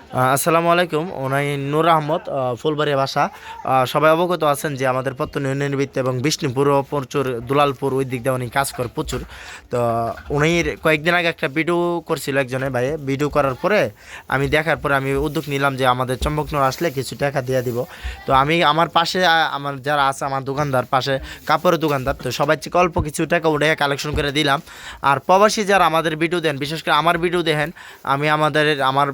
আসসালামু আলাইকুম। ওনাই নূর আহমদ, ফুলবাড়িয়া বাসা। সবাই অবগত আছেন যে আমাদের পত্তন ইউনিয়নের ভিত্তি এবং বিষ্ণুপুরও প্রচুর, দুলালপুর ওই দিক দিয়ে উনি কাজ করে প্রচুর। তো উনি কয়েকদিন আগে একটা ভিডিও করছিল একজনে ভাই, ভিডিও করার পরে আমি দেখার পরে আমি উদ্যোগ নিলাম যে আমাদের চম্পকনগর আসলে কিছু টাকা দিয়ে দিব। তো আমি আমার পাশে আমার যারা আছে আমার দোকানদার পাশে কাপড়ের দোকানদার, তো সবাই থেকে অল্প কিছু টাকা উঠে কালেকশন করে দিলাম। আর প্রবাসী যারা আমাদের ভিডিও দেন, বিশেষ করে আমার ভিডিও দেখেন, আমি আমার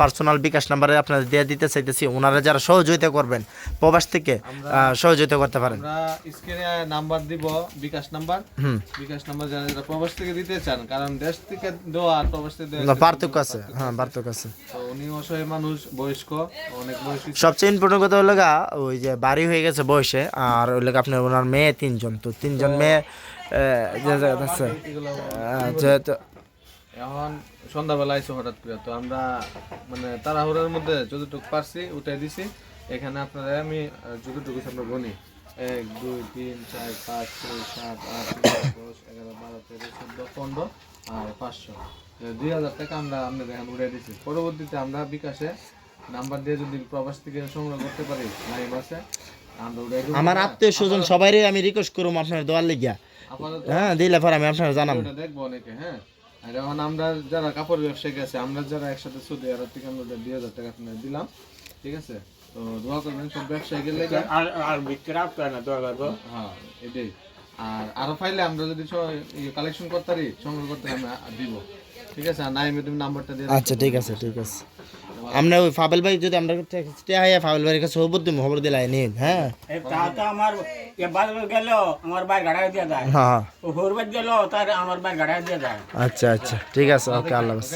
পার্সোনাল বিকাশ নাম্বারে আপনাদের দিয়ে দিতে চাইতেছি। ওনারা যারা সহযোগিতা করবেন প্রবাস থেকে সহযোগিতা করতে পারেন। আমরা স্ক্রিনে নাম্বার দিব, বিকাশ নাম্বার। বিকাশ নাম্বার যারা যারা প্রবাস থেকে দিতে চান, কারণ দেশ থেকে দেওয়া আর প্রবাস থেকে দেওয়া পার্থক্য আছে, হ্যাঁ পার্থক্য আছে। তো উনি অসহায় মানুষ, বয়স্ক, অনেক বয়সী। সবচেয়ে ইম্পর্টেন্ট কথা হলো ওই যে বাড়ি হয়ে গেছে বয়সে, আর ওই লোক আপনার ওনার মেয়ে তিনজন, তো তিনজন মেয়ে আছে যেহেতু এখন সন্ধ্যাবেলা আইসো হঠাৎ করে, তো আমরা মানে তাড়াহুড়োর মধ্যে যতটুকু পারছি উঠাই দিছি। এখানে আপনারা আমি যতটুকু আমরা গণি 1 2 3 4 5 6 7 8 9 10 11 12 13 14 15 আর 500, 2000 টাকা আমরা আপনাদের এখানে উঠাই দিছি। পরবর্তীতে আমরা বিকাশে নাম্বার দিয়ে যদি প্রবাস থেকে সংগ্রহ করতে পারি, নাই বাসে আমরা উঠাই দেব। আমার আত্মীয় স্বজন সবাইরে আমি রিকোয়েস্ট করব আপনার দোয়ার লিগিয়া, আপাতত হ্যাঁ দিলে পর আমি আপনার জানাবো। এটা দেখবো অনেকে, হ্যাঁ। আর এখন আমরা যারা কাপড় ব্যবসায়ী আছে, আমরা যারা একসাথে সৌদি আরব থেকে আমরা 2000 টাকা আপনার দিলাম, ঠিক আছে? তো দোয়া করবেন সব ব্যবসায়ী গেলে, আর বিক্রি আপনি না দোয়া করবো। হ্যাঁ এটাই। আর আরো ফাইলে আমরা যদি কালেকশন করতে পারি, সংগ্রহ করতে আমরা দিব, ঠিক আছে? আর নাই আমি তুমি নাম্বারটা দিয়ে আচ্ছা ঠিক আছে, ঠিক আছে। আমরা ওই ফাবেল ভাই যদি আমরা ফাবেল ভাইয়ের কাছে খবর দিলাই নিন, হ্যাঁ তা তো আমার এবার গেল আমার বাইর গাড়া দিয়ে দেয়, হ্যাঁ ও হোরবাদ গেল তার আমার বাইর গাড়া দিয়ে দেয়। আচ্ছা আচ্ছা ঠিক আছে, ওকে, আল্লাহ হাফেজ।